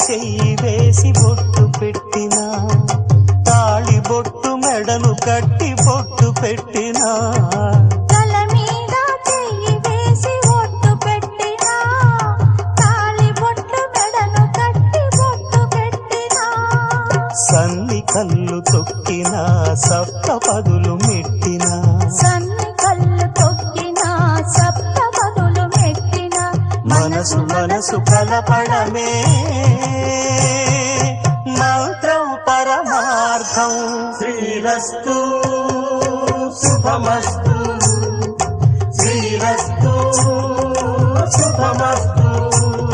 చెయ్యి వేసి బొట్టు పెట్టినా, తాళి బొట్టు మెడను కట్టి బొట్టు పెట్టినా, తల మీద చెయ్యి వేసి బొట్టు పెట్టినా, తాళి బొట్టు మెడను కట్టి బొట్టు పెట్టినా, సన్ని కళ్ళు తొక్కినా సప్త పదులు మెట్టినా, సన్ని కళ్ళు తొక్కినా సప్త పదులు మెట్టినా, మనసు మనసు కలపడమే మంత్రం పరమార్థం. శ్రీరస్తు శుభమస్తు, శ్రీరస్తు శుభమస్తు.